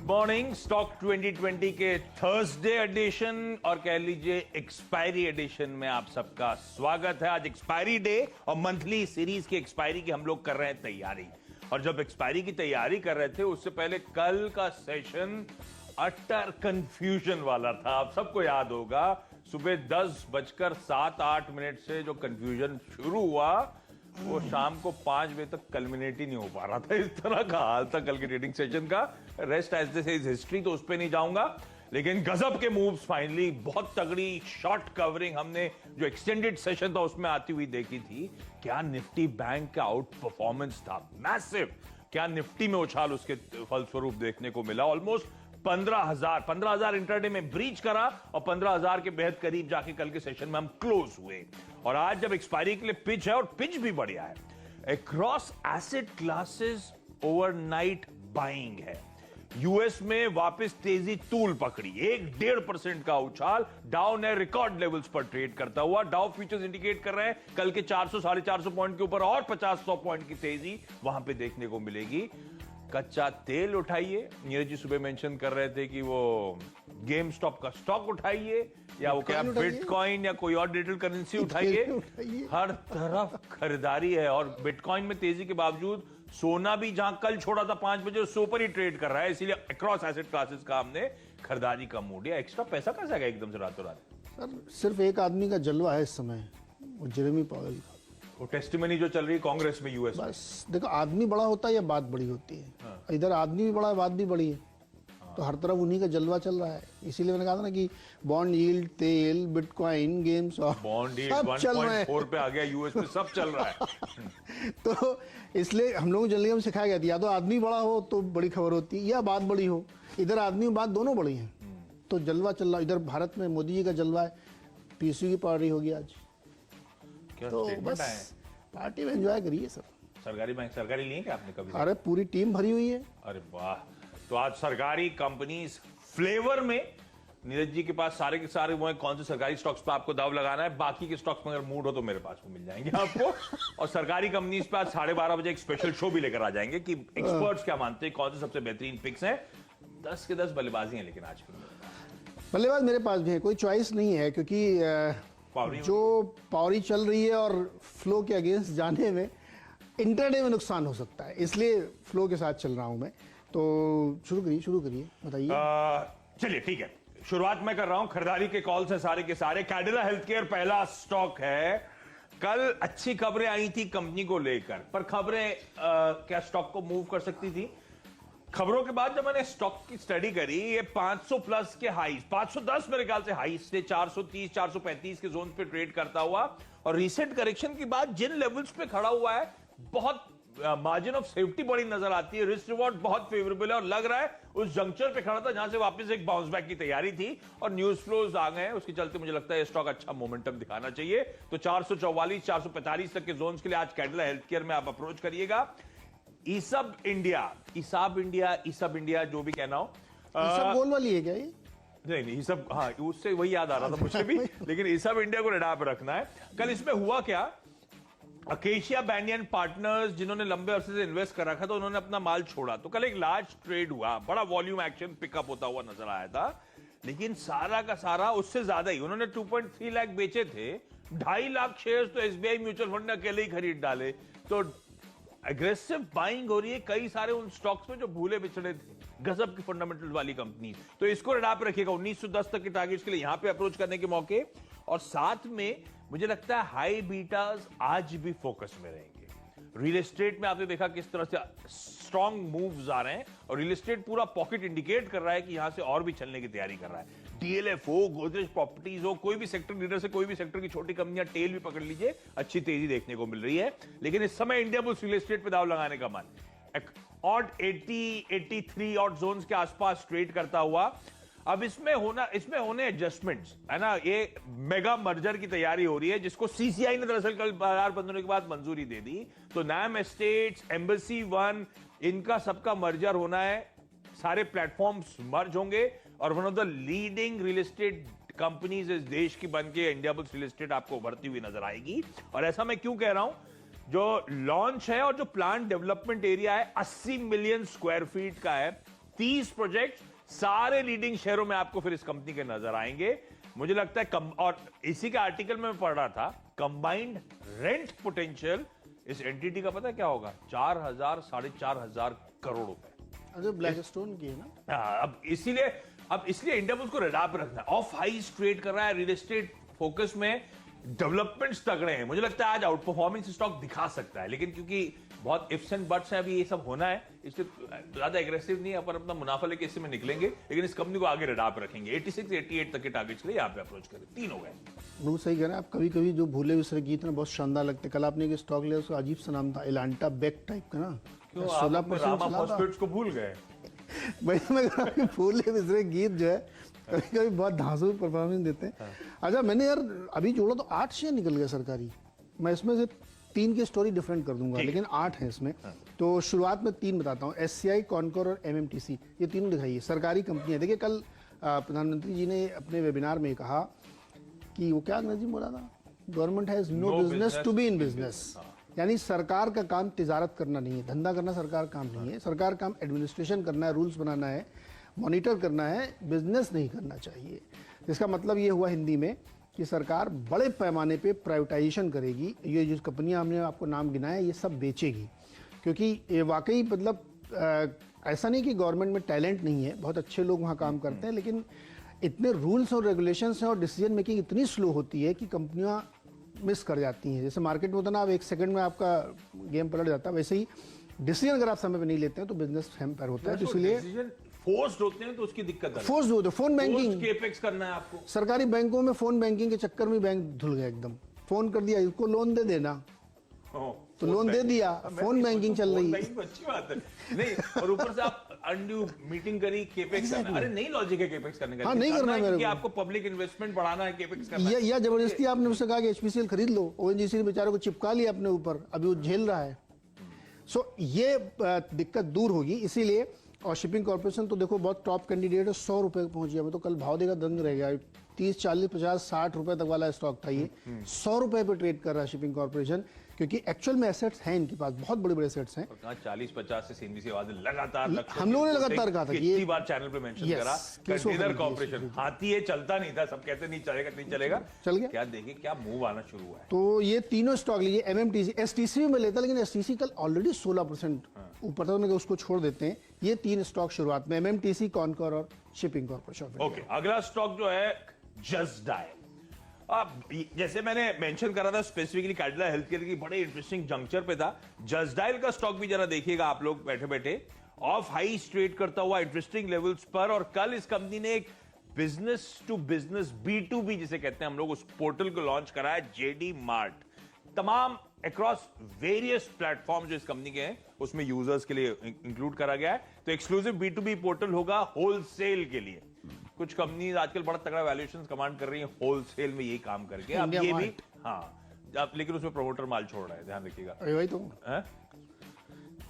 Morning stock 2020 के Thursday addition और कह लीजिए एक्सपायरी एडिशन में आप सबका स्वागत है। आज एक्सपायरी डे और मंथली सीरीज की एक्सपायरी की हम लोग कर रहे हैं तैयारी। और जब एक्सपायरी की तैयारी कर रहे थे उससे पहले कल का सेशन अटर कंफ्यूजन वाला था। आप सबको याद होगा सुबह 10:07-8 से जो कंफ्यूजन शुरू हुआ वो शाम को 5 बजे तक कल्मिनेट ही नहीं हो पा रहा था। इस तरह का हाल था कल के ट्रेडिंग सेशन का। Rest as this is history, तो उस पर नहीं जाऊंगा, लेकिन गजब के मूव्स फाइनली, बहुत तगड़ी शॉर्ट कवरिंग हमने जो एक्सटेंडेड सेशन था उसमें आती हुई देखी थी। क्या निफ्टी बैंक का आउट परफॉर्मेंस था, मैसिव। क्या निफ्टी में उछाल उसके फलस्वरूप देखने को मिला। ऑलमोस्ट 15,000 इंटरडे में ब्रीच करा और 15,000 के बेहद करीब जाके कल के सेशन में हम क्लोज हुए। और आज जब एक्सपायरी के लिए पिच है, और पिच भी बढ़िया है, across asset classes overnight buying है। यूएस में वापस तेजी तूल पकड़ी, 1-1.5% का उछाल। डाउ ने रिकॉर्ड लेवल्स पर ट्रेड करता हुआ। डाउ फ्यूचर्स इंडिकेट कर रहे हैं कल के 400-450 पॉइंट के ऊपर और 50-100 पॉइंट की तेजी वहां पे देखने को मिलेगी। कच्चा तेल उठाइए, नीरज जी सुबह मेंशन कर रहे थे कि वो गेम स्टॉप का स्टॉक उठाइए, या वो क्या बिटकॉइन या कोई और डिजिटल करेंसी उठाइए। हर तरफ खरीदारी है। और बिटकॉइन में तेजी के बावजूद सोना भी जहां कल छोड़ा था 5 बजे उससे ऊपर ही ट्रेड कर रहा है। इसीलिए अक्रॉस एसेट क्लासेस का हमने खरीदारी का मूड है। एक्स्ट्रा पैसा कैसे आ गया एकदम से रातों रात? सर सिर्फ एक आदमी का जलवा है इस समय, वो जेरेमी पावेल का। वो टेस्टिमनी जो चल रही है कांग्रेस में, यूएस में। बस देखो, आदमी बड़ा होता है या बात बड़ी होती है। हाँ। इधर आदमी भी बड़ा है, बात भी बड़ी है। हाँ। तो हर तरफ उन्हीं का जलवा चल रहा है। इसीलिए मैंने कहा था ना कि बॉन्ड यील्ड, तेल, बिटकॉइन, गेम्स और बॉन्ड यील्ड 1.4 पे आ गया यूएस में, सब चल रहा है। तो इसलिए हम लोगों को जल्दी में सिखाया गया था, या तो आदमी बड़ा हो तो बड़ी खबर होती है, या बात बड़ी हो। इधर आदमी और बात दोनों बड़ी हैं, तो जलवा चल रहा। इधर भारत में मोदी जी का जलवा है, पीसीयू की पार्टी होगी आज। तो बस पार्टी में एंजॉय करिए सब। सरकारी बैंक सरकारी लिए क्या आपने कभी? अरे पूरी टीम भरी हुई है। अरे वाह। तो आज सरकारी कंपनीज फ्लेवर में नीरज जी के पास सारे के सारे वो हैं। कौन से सरकारी स्टॉक्स पे आपको दाव लगाना है, बाकी के स्टॉक्स में अगर मूड हो तो मेरे पास में मिल जाएंगे आपको। और सरकारी कंपनीज पे आज 12:30 बजे एक स्पेशल शो भी लेकर आ जाएंगे कि एक्सपर्ट्स क्या मानते हैं, कौन से सबसे बेहतरीन पिक्स हैं। 10 के 10 बल्लेबाजी हैं, लेकिन आज बल्लेबाज मेरे पास भी है, कोई चॉइस नहीं है, क्योंकि जो पावरी चल रही है और फ्लो के अगेंस्ट जाने में इंटरडे में नुकसान हो सकता है, इसलिए फ्लो के साथ चल रहा हूं मैं। तो शुरू करिए बताइए। चलिए ठीक है, शुरुआत मैं कर रहा हूं। खरीदारी के कॉल्स हैं सारे के सारे। कैडिला हेल्थकेयर पहला स्टॉक है। कल अच्छी खबरें आई थी कंपनी को लेकर, पर खबरें क्या स्टॉक को मूव कर सकती थी? खबरों के बाद जब मैंने स्टॉक की स्टडी करी, ये 500 प्लस के हाईज, 510 मेरे ख्याल से हाईज से 430-435 के जोन पे ट्रेड करता हुआ, और रिसेंट करेक्शन के बाद जिन लेवल्स पे खड़ा हुआ है, बहुत मार्जिन ऑफ सेफ्टी बड़ी नजर आती है। रिस्क रिवॉर्ड बहुत फेवरेबल है और लग रहा है उस जंक्चर पे खड़ा था जहां से वापस एक बाउंस बैक की तैयारी थी, और न्यूज फ्लोज आ गए हैं उसके चलते मुझे लगता है ये स्टॉक अच्छा मोमेंटम दिखाना चाहिए। तो 444-445 तक के जोन के लिए आज कैडिला हेल्थकेयर में आप अप्रोच करिएगा। ईसब इंडिया जो भी कहना हो। ईसब गोल वाली है क्या ये? नहीं, ईसब, हाँ उससे वही याद आ रहा था मुझे भी। लेकिन ईसब इंडिया को रडार पे रखना है। कल इसमें हुआ क्या, अकेशिया बैंडियन पार्टनर्स जिन्होंने लंबे अरसे से इन्वेस्ट कर रखा था, उन्होंने अपना माल छोड़ा। तो कल एक लार्ज ट्रेड हुआ, बड़ा वॉल्यूम एक्शन पिकअप होता हुआ नजर आया था, लेकिन सारा का सारा उससे ज्यादा ही उन्होंने 2.3 लाख बेचे थे। 2.5 लाख शेयर तो एसबीआई म्यूचुअल फंड ने अकेले ही खरीद डाले। तो एग्रेसिव बाइंग हो रही है कई सारे उन स्टॉक्स में जो भूले बिछड़े थे, गजब की फंडामेंटल वाली कंपनी। तो इसको रडार पे रखिएगा। 1910 तक के टारगेट्स के लिए यहां पे अप्रोच करने के मौके। और साथ में मुझे लगता है हाई बीटास आज भी फोकस में रहेंगे। रियल एस्टेट में आपने देखा किस तरह से स्ट्रॉन्ग मूव्स आ रहे हैं, और रियल एस्टेट पूरा पॉकेट इंडिकेट कर रहा है कि यहां से और भी चलने की तैयारी कर रहा है। डीएलएफ हो, गोदरेज प्रॉपर्टीज हो, कोई भी सेक्टर लीडर से कोई भी सेक्टर की छोटी कंपनियां टेल भी पकड़ लीजिए, अच्छी तेजी देखने को मिल रही है। लेकिन इस समय इंडिया बुल्स रियल एस्टेट पे दाव लगाने का मन ऑड 80-83 ऑड जोन्स के आसपास ट्रेड करता हुआ। अब इसमें होने एडजस्टमेंट्स है ना। ये मेगा मर्जर की तैयारी हो रही है, जिसको सीसीआई ने दरअसल कल बाजार बंद होने के बाद मंजूरी दे दी। तो नाम एस्टेट्स, एम्बेसी 1, इनका सबका मर्जर होना है। सारे प्लेटफॉर्म्स मर्ज होंगे और one of the leading real estate companies इस देश की बन के इंडिया बुल्स रियल एस्टेट आपको उभरती हुई नजर आएगी। और ऐसा मैं क्यों कह रहा हूं, जो लॉन्च है और जो प्लांट डेवलपमेंट एरिया है 80 मिलियन स्क्वायर फीट का है। 30 प्रोजेक्ट सारे लीडिंग शहरों में आपको फिर इस कंपनी के नजर आएंगे। मुझे लगता है और इसी के आर्टिकल में मैं पढ़ रहा था, कंबाइंड रेंट पोटेंशियल इस एंटिटी का पता है क्या होगा? 4,000 4,500 करोड़ रुपए। अरे ब्लैकस्टोन की है ना। अब इसलिए इंडिया में उसको रडार पे रखना है। ऑफ हाइस ट्रेड कर रहा है, रियल एस्टेट फोकस में, डेवलपमेंट्स तगड़े हैं। मुझे लगता है आज आउट परफॉर्मेंस स्टॉक दिखा सकता है, लेकिन क्योंकि बहुत इफ्स एंड बट्स हैं, अभी ये सब होना है, इसलिए ज्यादा एग्रेसिव नहीं है। अपन अपना मुनाफा लेके इससे में निकलेंगे, लेकिन इस कंपनी को आगे रडार पे रखेंगे। 86 88 तक के टारगेट्स के लिए यहाँ पे अप्रोच करें। 3 हो गए। बिल्कुल सही कह रहे हैं आप। कभी कभी जो भूले बिसरे गीत ना बहुत शानदार लगते। कल आपने एक स्टॉक लिया, उसका अजीब सा नाम था, एलांटा बेक टाइप का ना, 16% को भूल गए। भाई मैं कह रहा हूं कि भूले बिसरे गीत जो है कभी कभी बहुत धांसू परफॉर्मेंस देते हैं। अच्छा, मैंने यार अभी जोड़ा तो 8 शेयर निकल गए सरकारी। मैं इसमें से 3 की स्टोरी डिफरेंट कर दूंगा, लेकिन 8 है इसमें। तो शुरुआत में 3 बताता हूँ, SCI, कॉनकोर और MMTC, ये तीनों दिखाइए सरकारी कंपनियां। देखिए कल प्रधानमंत्री जी ने अपने वेबिनार में कहा कि वो क्या अंग्रेजी में बोला था, government has no business to be in business. यानी सरकार का काम तिजारत करना नहीं है, धंधा करना सरकार काम नहीं है। सरकार काम एडमिनिस्ट्रेशन करना है, रूल्स बनाना है, मॉनिटर करना है, बिजनेस नहीं करना चाहिए। इसका मतलब ये हुआ हिंदी में कि सरकार बड़े पैमाने पे प्राइवेटाइजेशन करेगी। ये जो कंपनियां हमने आपको नाम गिनाया ये सब बेचेगी, क्योंकि ये वाकई मतलब ऐसा नहीं कि गवर्नमेंट में टैलेंट नहीं है, बहुत अच्छे लोग वहाँ काम करते हैं, लेकिन इतने रूल्स और रेगुलेशंस हैं और डिसीजन मेकिंग इतनी स्लो होती है कि कंपनियां मिस कर जाती हैं। जैसे मार्केट में होता है ना, आप 1 सेकंड में आपका गेम पलट जाता है, वैसे ही डिसीजन अगर आप समय पे नहीं लेते हैं तो बिजनेस हैम्पर होता है। तो इसलिए फोर्स्ड होते हैं तो उसकी दिक्कत है। फोर्स्ड होते, फोन बैंकिंग, केपेक्स करना है आपको। सरकारी बैंकों में फोन बैंकिंग के चक्कर में बैंक धुल गया एकदम। फोन कर दिया, इसको लोन दे देना, तो लोन दे दिया, फोन बैंकिंग चल रही है। अच्छी बात है। नहीं, और ऊपर से आप अनड्यू मीटिंग करी, केपेक्स करना। अरे नहीं, लॉजिक है केपेक्स करने का। हाँ, नहीं करना है मेरे को। आपको पब्लिक इन्वेस्टमेंट बढ़ाना है, केपेक्स करना है। या जबरदस्ती आपने उससे कहा कि HPCL खरीद लो, ONGC ने बेचारे को चिपका लिया अपने ऊपर, अभी वो झेल रहा है। सो ये दिक्कत दूर होगी, इसीलिए। और शिपिंग कॉर्पोरेशन तो देखो बहुत टॉप कैंडिडेट है, 100 रुपए पहुंच गया। मैं तो कल भाव देगा दंग रह गया। 30, 40, 50, 60 रुपए तक वाला स्टॉक था, ये 100 रुपए पे ट्रेड कर रहा है शिपिंग कॉर्पोरेशन, क्योंकि एक्चुअल में एसेट्स हैं इनके पास, बहुत बड़े बड़े एसेट्स हैं। 40-50 से CNBC आवाज लगातार, हम लोगों ने लगातार कहा था कितनी बार चैनल पे मेंशन करा, कंटेनर कॉर्पोरेशन हाथी है, चलता नहीं था, सब कहते नहीं चलेगा, नहीं चलेगा, चल गया। क्या देखिए क्या मूव आना शुरू हुआ है। तो ये तीनों स्टॉक लीजिए। MMTC, STC में लेता, लेकिन STC कल ऑलरेडी 16% ऊपर था, तो उसको छोड़ देते हैं। ये 3 स्टॉक शुरुआत में, MMTC, कॉनकोर और शिपिंग कॉर्पोरेशन। ओके, अगला स्टॉक जो है जस्ट डायल। अब जैसे मैंने मेंशन करा था स्पेसिफिकली कैडिला हेल्थकेयर की, बड़े इंटरेस्टिंग जंक्चर पे था। जस्ट डायल का स्टॉक भी जरा देखिएगा आप लोग बैठे बैठे, ऑफ हाई ट्रेड करता हुआ इंटरेस्टिंग लेवल्स पर। और कल इस कंपनी ने एक बिजनेस टू बिजनेस B2B जिसे कहते हैं हम लोग, उस पोर्टल को लॉन्च करा है, JD Mart। तमाम अक्रॉस वेरियस प्लेटफॉर्म जो इस कंपनी के हैं उसमें यूजर्स के लिए इंक्लूड करा गया है। तो एक्सक्लूसिव B2B पोर्टल होगा होलसेल के लिए। कुछ कंपनीज आजकल बड़ा तगड़ा वैल्यूएशन कमांड कर रही हैं होलसेल में यही काम करके। अब ये भी, हाँ, लेकिन उसमें प्रमोटर माल छोड़ रहा है, ध्यान रखिएगा। वही तो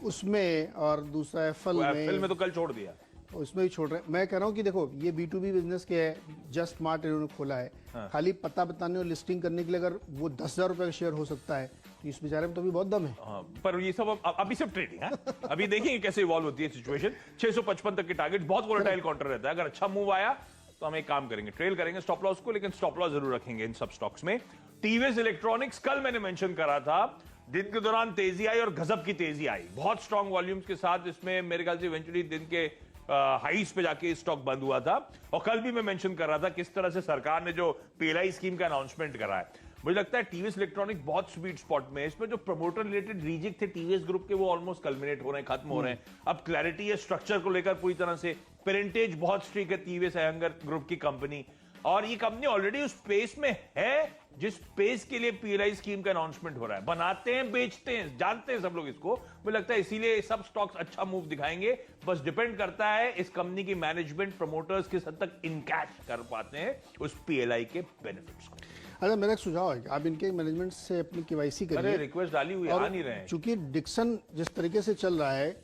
उसमें, और दूसरा एफएल में तो कल छोड़ दिया, उसमें भी छोड़ रहे हैं। मैं कह रहा हूँ कि देखो ये B2B बिजनेस के है, जस्ट मार्ट इन्होंने खोला है। खाली पता बताने और लिस्टिंग करने के लिए अगर वो 10,000 रुपए का शेयर हो सकता है, तो इस बेचारे में तो भी बहुत दम है। पर ये सब अभी सब ट्रेडिंग है, अभी देखेंगे कैसे इवॉल्व होती है सिचुएशन। 655 तक के टारगेट, बहुत वोलेटाइल काउंटर रहता है। अगर अच्छा मूव आया तो हम एक काम करेंगे, ट्रेल करेंगे स्टॉप लॉस को, लेकिन स्टॉप लॉस जरूर रखेंगे इन सब स्टॉक्स में। TVS इलेक्ट्रॉनिक्स कल मैंने मेंशन करा था, दिन के दौरान तेजी आई और गजब की तेजी आई, बहुत स्ट्रॉन्ग वॉल्यूम्स के साथ। इसमें मेरे ख्याल से इवेंचुअली दिन के हाईस पे जाके स्टॉक बंद हुआ था। और कल भी मैं मेंशन कर रहा था किस तरह से सरकार ने जो PLI स्कीम का अनाउंसमेंट करा है। मुझे लगता है TVS इलेक्ट्रॉनिक बहुत स्वीट स्पॉट में है। इसमें जो प्रमोटर रिलेटेड रिजिक थे TVS ग्रुप के, वो ऑलमोस्ट कल्मिनेट हो रहे हैं, खत्म हो रहे हैं। अब क्लैरिटी है स्ट्रक्चर को लेकर पूरी तरह से। पेरेंटेज बहुत स्ट्रिक्ट है TVS अयंगर ग्रुप की कंपनी, और ये कंपनी ऑलरेडी उस स्पेस में है जिस स्पेस के लिए PLI स्कीम का अनाउंसमेंट हो रहा है। बनाते हैं, बेचते हैं, जानते हैं सब लोग इसको। मुझे लगता है इसीलिए सब स्टॉक्स अच्छा मूव दिखाएंगे। बस डिपेंड करता है इस कंपनी की मैनेजमेंट, प्रमोटर्स किस हद तक इनकैश कर पाते हैं उस PLI के बेनिफिट्स को। अच्छा, मेरा एक सुझाव है कि आप इनके मैनेजमेंट से अपनी KYC करिए। अरे रिक्वेस्ट डाली हुई, आ नहीं रहे हैं। चूंकि डिक्सन जिस तरीके से चल रहा है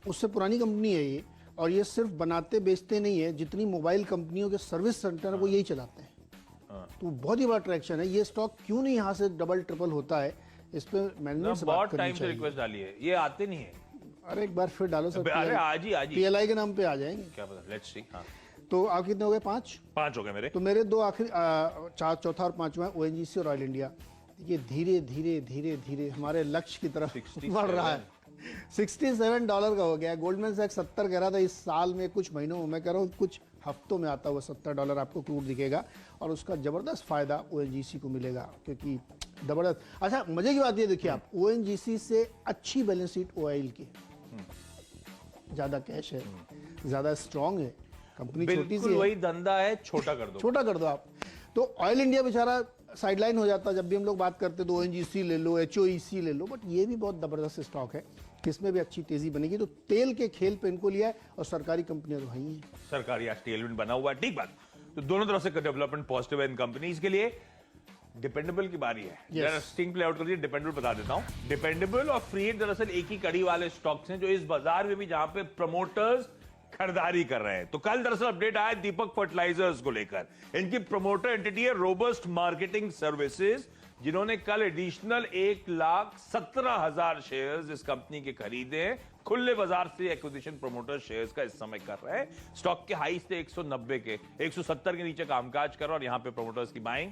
उससे पुरानी कंपनी है ये, और ये सिर्फ बनाते बेचते नहीं है, जितनी मोबाइल कंपनियों के सर्विस सेंटर वो यही चलाते हैं। तो बहुत ही बड़ा ट्रैक्शन है। ये स्टॉक क्यों नहीं यहाँ से डबल ट्रिपल होता है, इस पे मैनेजमेंट से बात बहुत करनी टाइम से चाहिए। रिक्वेस्ट डाली है, ये आते नहीं है। अरे एक बार फिर डालो सर, अरे आज ही पीएलआई के नाम पे आ जाएंगे। क्या पता, लेट्स सी। हाँ, तो आप कितने हो गए? 5 हो गए मेरे। तो मेरे दो आखिरी चौथा और पांचवा है ओएनजीसी और ऑयल इंडिया। ये धीरे धीरे धीरे धीरे हमारे लक्ष्य की तरफ 67 बढ़ रहा है। $67 का हो गया। गोल्डमैन सैक्स 70 कह रहा था इस साल में, कुछ महीनों में, मैं कह रहा हूँ कुछ हफ्तों में आता हुआ $70 आपको क्रूड दिखेगा और उसका जबरदस्त फायदा ओएनजीसी को मिलेगा, क्योंकि जबरदस्त। अच्छा, मजे की बात ये देखिए आप, ओएनजीसी से अच्छी बैलेंस शीट ओआईएल की, ज्यादा कैश है, ज्यादा स्ट्रांग है, कंपनी छोटी सी है, वही धंधा है, छोटा कर दो आप। तो ऑयल इंडिया बेचारा साइडलाइन हो जाता। जब भी हम लोग बात करते तो ओएनजीसी ले लो, एचओईसी ले लो, बट ये भी बहुत जबरदस्त स्टॉक है, किसमें भी अच्छी तेजी बनेगी। तो तेल के खेल पे इनको लिया है और सरकारी कंपनियां तो वही हैं। सरकारी आज टेलमेंट बना हुआ है, ठीक बात। तो दोनों तरफ से डेवलपमेंट पॉजिटिव है इन कंपनीज के लिए। डिपेंडेबल की बारी है। जरा स्टिंग प्ले आउट कर दिए, डिपेंडेबल बता देता हूं। डिपेंडेबल और फ्री दरअसल एक ही कड़ी वाले स्टॉक्स हैं जो इस बाजार में भी जहां पे प्रमोटर्स खरीदारी कर रहे हैं। तो कल दरअसल अपडेट आया दीपक फर्टिलाइजर्स को लेकर। इनकी प्रमोटर एंटिटी है रोबस्ट मार्केटिंग सर्विसेज, जिन्होंने कल एडिशनल 1,17,000 शेयर्स इस कंपनी के खरीदे हैं। खुले बाजार से एक्विजिशन प्रमोटर शेयर्स का इस समय कर रहे हैं। स्टॉक के हाई से 190 के 170 के नीचे कामकाज कर रहा और यहां पे प्रमोटर्स की बाइंग।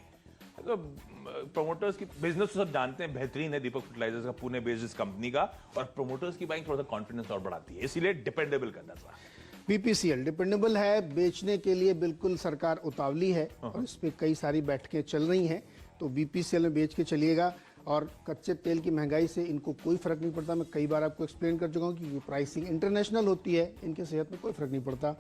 तो प्रमोटर्स की बिजनेस तो सब जानते हैं, बेहतरीन है दीपक फर्टिलाइजर्स का, पुणे बेस्ड कंपनी का, और प्रमोटर्स की बाइंग थोड़ा सा कॉन्फिडेंस और बढ़ाती है, इसीलिए डिपेंडेबल करना चाहिए। बीपीसीएल डिपेंडेबल है, बेचने के लिए बिल्कुल सरकार उतावली है और इस पे कई सारी बैठकें चल रही हैं। तो बीपीसीएल में बेच के चलिएगा। और कच्चे तेल की महंगाई से इनको कोई फर्क नहीं पड़ता। मैं कई बार आपको एक्सप्लेन कर चुका हूँ कि प्राइसिंग इंटरनेशनल होती है, इनके सेहत में कोई फर्क नहीं पड़ता।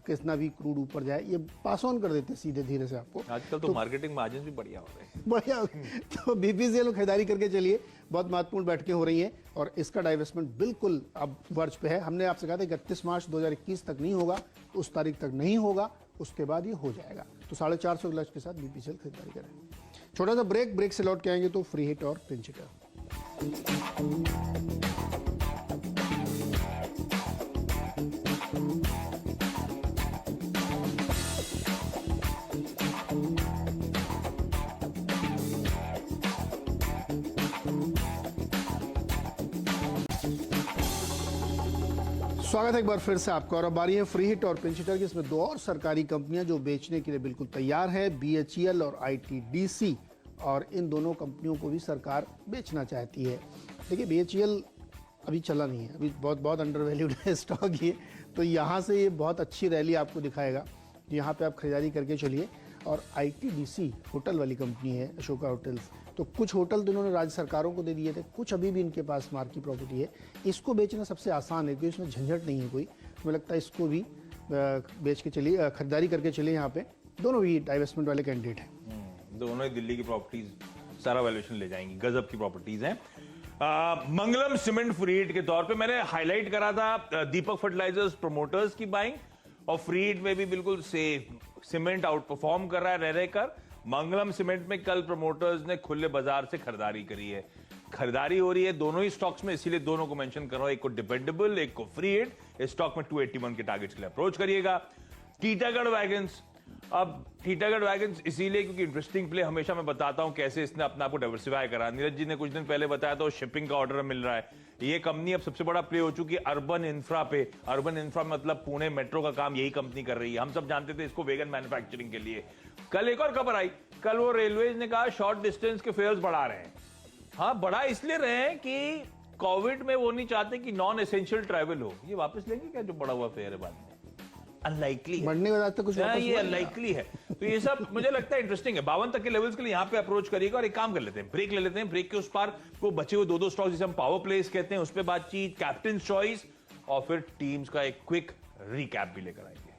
कितना भी क्रूड ऊपर जाए, ये पास ऑन कर देते हैं सीधे धीरे से आपको। आजकल तो मार्केटिंग मार्जिन भी बढ़िया हो रहे हैं। बढ़िया। तो बीपीसीएल में खरीदारी करके चलिए, बहुत महत्वपूर्ण बैठकें हो रही हैं और इसका डाइवेस्टमेंट बिल्कुल अब वर्ज पे है। हमने आपसे कहा था 31 मार्च 2021 तक नहीं होगा, उस तारीख तक नहीं होगा, उसके बाद ये हो जाएगा। तो 450 के लक्ष्य के साथ बीपीसीएल खरीदारी करें। छोटा सा ब्रेक से लौट के आएंगे तो फ्री हिट और पिंच हिट। स्वागत है एक बार फिर से आपका। और अब बारी है फ्री हिट और पिंच हिटर की। इसमें दो और सरकारी कंपनियां जो बेचने के लिए बिल्कुल तैयार है, बीएचईएल और आईटीडीसी, और इन दोनों कंपनियों को भी सरकार बेचना चाहती है। देखिए बीएचईएल अभी चला नहीं है, अभी बहुत अंडर वैल्यूड है स्टॉक ये, तो यहाँ से ये बहुत अच्छी रैली आपको दिखाएगा। यहाँ पे आप खरीदारी करके चलिए। और आईटीडीसी होटल वाली कंपनी है, अशोका होटल्स, तो कुछ होटल तो इन्होंने राज्य सरकारों को दे दिए थे, कुछ अभी भी इनके पास मार्की प्रॉपर्टी है। इसको बेचना सबसे आसान है क्योंकि इसमें झंझट नहीं है कोई। मुझे लगता है इसको भी बेच के चलिए, खरीदारी करके चलिए। यहाँ पे दोनों भी डाइवेस्टमेंट वाले कैंडिडेट हैं। दोनों ही दिल्ली की प्रॉपर्टीज सारा वैल्यूएशन ले जाएंगी, गजब की प्रॉपर्टीज हैं। मंगलम सीमेंट फ्री हिट के तौर पे मैंने हाईलाइट करा था दीपक फर्टिलाइजर्स प्रमोटर्स की बाइंग, और फ्री हिट में भी बिल्कुल सेफ सीमेंट आउट परफॉर्म कर रहा है रह कर। मंगलम सीमेंट में कल प्रमोटर्स ने खुले बाजार से खरीदारी करी है। खरीदारी हो रही है दोनों ही स्टॉक्स में, इसीलिए दोनों को मेंशन कर रहा हूं, एक को डिपेंडेबल, एक को फ्री हिट। इस स्टॉक में 281 के टारगेट्स के लिए अप्रोच करिएगा। टीटागढ़ वैगन्स, अब टीटागढ़ वैगन्स इसीलिए क्योंकि इंटरेस्टिंग प्ले हमेशा मैं बताता हूं कैसे इसने अपने आप को डाइवर्सिफाई करा। नीरज जी ने कुछ दिन पहले बताया था शिपिंग का ऑर्डर मिल रहा है। ये कंपनी अब सबसे बड़ा प्ले हो चुकी है अर्बन इंफ्रा पे। अर्बन इंफ्रा मतलब पुणे मेट्रो का काम यही कंपनी कर रही है। हम सब जानते थे इसको वेगन मैन्युफैक्चरिंग के लिए। कल एक और खबर आई, कल वो रेलवेज ने कहा शॉर्ट डिस्टेंस के फेयर्स बढ़ा रहे हैं। हाँ, बढ़ा इसलिए रहे हैं कि कोविड में वो नहीं चाहते कि नॉन एसेंशियल ट्रैवल हो। ये वापस लेंगे क्या जो बढ़ा हुआ फेयर है बाद में? अनलाइकली है, बढ़ने के बाद कुछ ये अनलाइकली है। तो ये सब मुझे लगता है इंटरेस्टिंग है। 52 तक के लेवल्स के लिए यहाँ पे अप्रोच करिएगा। और एक काम कर लेते हैं, ब्रेक ले लेते हैं। ब्रेक के उस पार वो बचे हुए दो स्टॉक्स जिसे हम पावर प्लेस कहते हैं, उस पर बातचीत, कैप्टन चॉइस, और फिर टीम्स का एक क्विक रिकैप भी लेकर आएंगे।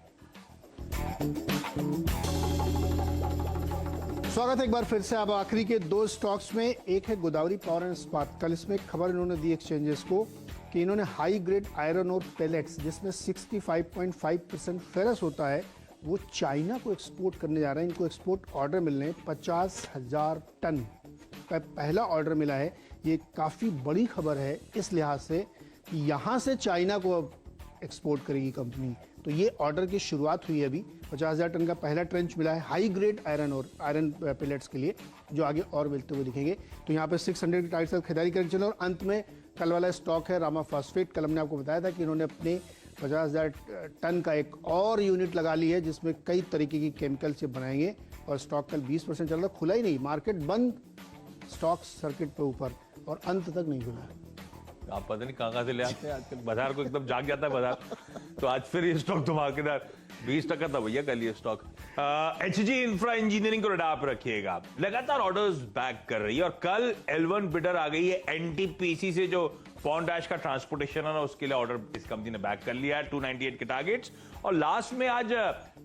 स्वागत है एक बार फिर से। अब आखिरी के दो स्टॉक्स में, एक है गोदावरी पावर एंड इस्पात। कल इसमें खबर इन्होंने दी एक्सचेंजेस को कि इन्होंने हाई ग्रेड आयरन और पेलेट्स जिसमें 65.5% फेरस होता है, वो चाइना को एक्सपोर्ट करने जा रहे हैं। इनको एक्सपोर्ट ऑर्डर मिलने 50,000 टन का पहला ऑर्डर मिला है। ये काफ़ी बड़ी खबर है इस लिहाज से कि यहाँ से चाइना को अब एक्सपोर्ट करेगी कंपनी। तो ये ऑर्डर की शुरुआत हुई है अभी। 50,000 टन का पहला ट्रेंच मिला है हाई ग्रेड आयरन और आयरन पेलेट्स के लिए, जो आगे और मिलते हुए दिखेंगे। तो यहाँ पे 600 की टारगेट से खरीदारी करके चलो। और अंत में कल वाला स्टॉक है रामा फॉस्फेट। कल हमने आपको बताया था कि इन्होंने अपने 50,000 टन का एक और यूनिट लगा ली है जिसमें कई तरीके की केमिकल से बनाएंगे, और स्टॉक कल 20% चल रहा, खुला ही नहीं, मार्केट बंद, स्टॉक सर्किट पे ऊपर और अंत तक नहीं खुला। आप पता नहीं कहाँ से ले आते हैं आजकल, बाजार को एकदम जाग जाता है बाजार। तो आज फिर ये स्टॉक धमाकेदार 20% था भैया कल ये स्टॉक। एचजी इंफ्रा इंजीनियरिंग को रडार पर रखिएगा, लगातार ऑर्डर्स बैक कर रही है और कल L1 बिडर आ गई है एनटीपीसी से, जो पॉन्डैश का ट्रांसपोर्टेशन है ना, उसके लिए ऑर्डर इस कंपनी ने बैक कर लिया है 298 के टारगेट्स। और लास्ट में आज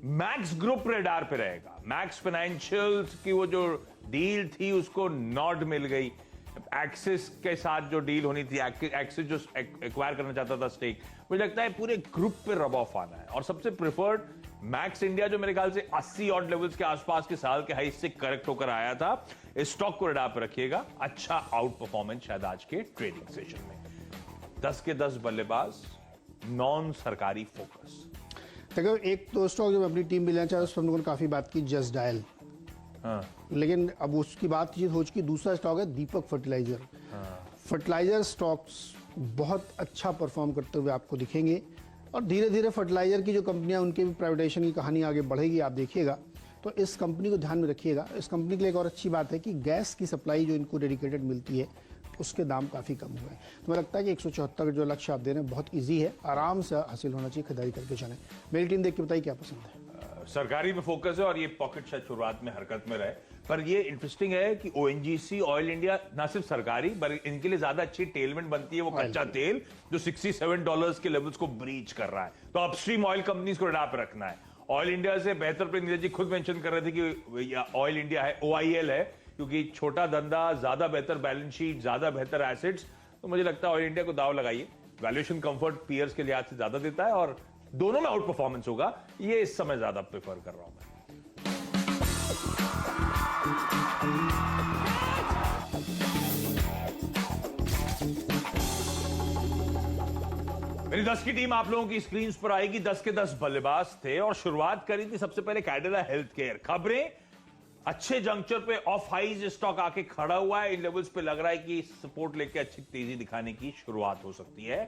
मैक्स ग्रुप रडार पे रहेगा। मैक्स फाइनेंशियल्स की वो जो डील थी उसको नॉट मिल गई, एक्सिस के साथ जो डील होनी थी, एक्सिस जो एक्वायर करना चाहता था स्टेक, मुझे लगता है पूरे ग्रुप पे रब ऑफ आना है। और सबसे प्रिफर्ड मैक्स इंडिया जो मेरे ख्याल से 80 ऑड लेवल्स के आसपास के साल के हाई से करेक्ट होकर आया था, इस स्टॉक को रडार पर रखिएगा। अच्छा आउट परफॉर्मेंस शायद आज के ट्रेडिंग सेशन में। 10 के 10 बल्लेबाज, नॉन सरकारी फोकस। देखो एक तो स्टॉक जो मैं अपनी टीम में लेना चाहता हूँ, उस पर हम लोगों ने काफी बात की, जस्ट डायल। हाँ। लेकिन अब उसकी बातचीत हो चुकी। दूसरा स्टॉक है दीपक फर्टिलाइजर। फर्टिलाइजर स्टॉक्स बहुत अच्छा परफॉर्म करते हुए आपको दिखेंगे, और धीरे धीरे फर्टिलाइजर की जो कंपनियां, उनके भी प्राइवेटाइजेशन की कहानी आगे बढ़ेगी, आप देखिएगा। तो इस कंपनी को ध्यान में रखिएगा। इस कंपनी के लिए एक और अच्छी बात है कि गैस की सप्लाई जो इनको डेडिकेटेड मिलती है, उसके दाम काफ़ी कम हुए हैं। तो मुझे लगता है कि 174 का जो लक्ष्य आप दे रहे हैं बहुत ईजी है, आराम से हासिल होना चाहिए, खरीदारी करके चलें। मेरी टीम देख के बताइए क्या पसंद है। सरकारी में फोकस है और ये पॉकेट शायद शुरुआत में हरकत में रहे, पर ये इंटरेस्टिंग है कि ओएनजीसी, ऑयल इंडिया ना सिर्फ सरकारी, बल्कि इनके लिए ज्यादा अच्छी टेलमेंट बनती है वो कच्चा तेल जो $67 के लेवल्स को ब्रीच कर रहा है। तो अपस्ट्रीम ऑयल कंपनीज को रडार पर रखना है। ऑयल इंडिया से बेहतर पे नीरज जी खुद मेंशन कर रहे थे कि ऑयल इंडिया है, OIL है, क्योंकि छोटा धंधा, ज्यादा बेहतर बैलेंस शीट, ज्यादा बेहतर एसेट्स। तो मुझे लगता है ऑयल इंडिया को दाव लगाइए, वैल्यूएशन कंफर्ट पीयर्स के लिहाज से ज्यादा देता है और दोनों में आउट परफॉर्मेंस होगा, ये इस समय ज्यादा प्रेफर कर रहा हूं मैं। मेरी 10 की टीम आप लोगों की स्क्रीन पर आएगी। 10 के 10 बल्लेबाज थे और शुरुआत करी थी सबसे पहले कैडिला हेल्थ केयर। खबरें अच्छे जंक्चर पे ऑफ हाइज स्टॉक आके खड़ा हुआ है, इन लेवल्स पे लग रहा है कि सपोर्ट लेके अच्छी तेजी दिखाने की शुरुआत हो सकती है।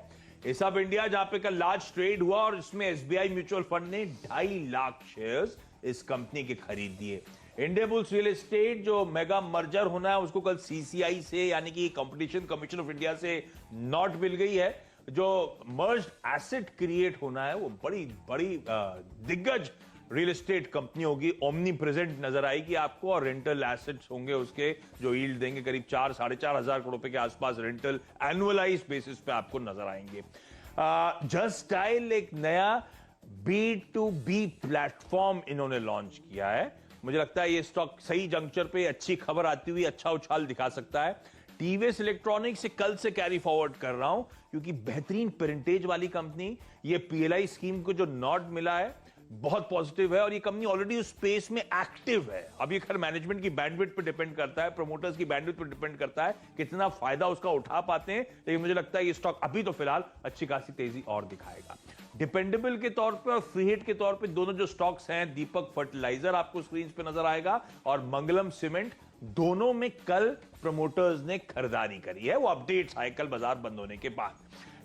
हिसाब इंडिया जहां पे कल लार्ज ट्रेड हुआ और इसमें SBI म्यूचुअल फंड ने 2.5 लाख शेयर्स इस कंपनी के खरीद दिए। इंडियाबुल्स रियल एस्टेट जो मेगा मर्जर होना है उसको कल CCI से, यानी कि कंपटीशन कमीशन ऑफ इंडिया से नॉट मिल गई है। जो मर्ज्ड एसेट क्रिएट होना है वो बड़ी बड़ी दिग्गज रियल एस्टेट कंपनी होगी, ओमनी प्रेजेंट नजर आएगी आपको, और रेंटल एसेट्स होंगे उसके जो यील्ड देंगे करीब 4-4.5 हजार करोड़ रुपए के आसपास रेंटल एनुअलाइज बेसिस पे आपको नजर आएंगे। जस्ट डायल एक नया B2B प्लेटफॉर्म इन्होंने लॉन्च किया है। मुझे लगता है ये स्टॉक सही जंक्चर पे अच्छी खबर आती हुई अच्छा उछाल दिखा सकता है। टीवीएस इलेक्ट्रॉनिक्स से कल से कैरी फॉरवर्ड कर रहा हूं क्योंकि बेहतरीन प्रिंटेज वाली कंपनी, ये PLI स्कीम को जो नॉट मिला है बहुत पॉजिटिव है और ये कंपनी ऑलरेडी उस स्पेस में एक्टिव है। अब ये खैर मैनेजमेंट की बैंडविड्थ पे डिपेंड करता है, प्रमोटर्स की बैंडविड्थ पे डिपेंड करता है कितना फायदा उसका उठा पाते हैं, लेकिन मुझे लगता है ये स्टॉक अभी तो फिलहाल अच्छी खासी तेजी और दिखाएगा। डिपेंडेबल के तौर पे और फ्री हिट के तौर पे दोनों जो स्टॉक्स हैं, दीपक फर्टिलाइजर आपको स्क्रीन पे नजर आएगा और मंगलम सीमेंट, दोनों में कल प्रमोटर्स ने खरीदारी करी है। वो अपडेट्स आए कल बाजार बंद होने के बाद।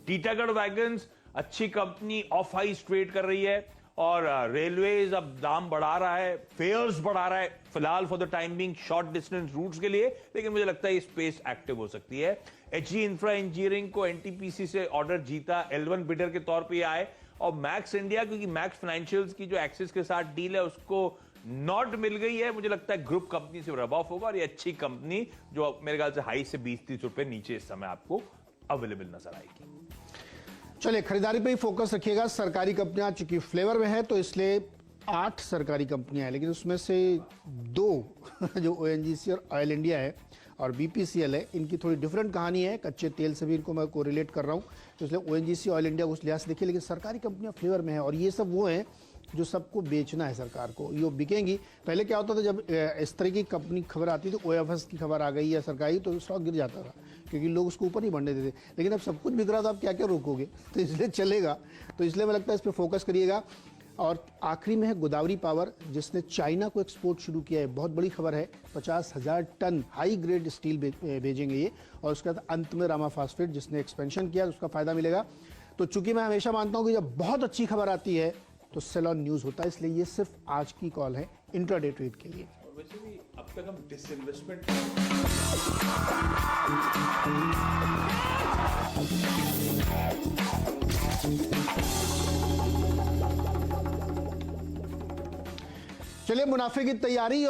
टीटागढ़ वैगन्स अच्छी कंपनी, ऑफ हाइज ट्रेड कर रही है और रेलवेज अब दाम बढ़ा रहा है, फेयर्स बढ़ा रहा है फिलहाल for the time being short distance routes के लिए, लेकिन मुझे लगता है ये स्पेस एक्टिव हो सकती है। एचजी इंफ्रा इंजीनियरिंग को एनटीपीसी से ऑर्डर जीता, L1 बिडर के तौर पे आए, और मैक्स इंडिया क्योंकि मैक्स फाइनेंशियल्स की जो एक्सिस के साथ डील है उसको नॉट मिल गई है, मुझे लगता है ग्रुप कंपनी से रब ऑफ होगा और ये अच्छी कंपनी जो मेरे ख्याल से हाई से 20-30 रुपए नीचे इस समय आपको अवेलेबल नजर आएगी। चलिए खरीदारी पे ही फोकस रखिएगा। सरकारी कंपनियां चूंकि फ्लेवर में है तो इसलिए 8 सरकारी कंपनियां हैं, लेकिन उसमें से 2 जो ONGC और ऑयल इंडिया है और BPCL है, इनकी थोड़ी डिफरेंट कहानी है। कच्चे तेल से भी इनको मैं कोरिलेट कर रहा हूँ, तो इसलिए ONGC ऑयल इंडिया उस लिहाज से देखिए, लेकिन सरकारी कंपनियां फ्लेवर में है और ये सब वो हैं जो सबको बेचना है सरकार को, ये बिकेंगी। पहले क्या होता था, जब इस तरह की कंपनी खबर आती तो OFS की खबर आ गई या सरकारी, तो स्टॉक गिर जाता था क्योंकि लोग उसको ऊपर नहीं बढ़ने देते। लेकिन अब सब कुछ बिक रहा था, आप क्या क्या रोकोगे, तो इसलिए चलेगा। तो इसलिए मुझे लगता है इस पर फोकस करिएगा। और आखिरी में है गोदावरी पावर, जिसने चाइना को एक्सपोर्ट शुरू किया है। बहुत बड़ी खबर है, 50,000 टन हाई ग्रेड स्टील भेजेंगे ये। और उसके बाद अंत में रामा फास्फेट, जिसने एक्सपेंशन किया, उसका फायदा मिलेगा। तो चूंकि मैं हमेशा मानता हूं कि जब बहुत अच्छी खबर आती है तो सेल ऑन न्यूज होता है, इसलिए ये सिर्फ आज की कॉल है इंट्राडे ट्रेड के लिए। वैसे भी अब तक हम डिसइन्वेस्टमेंट चलिए, मुनाफे की तैयारी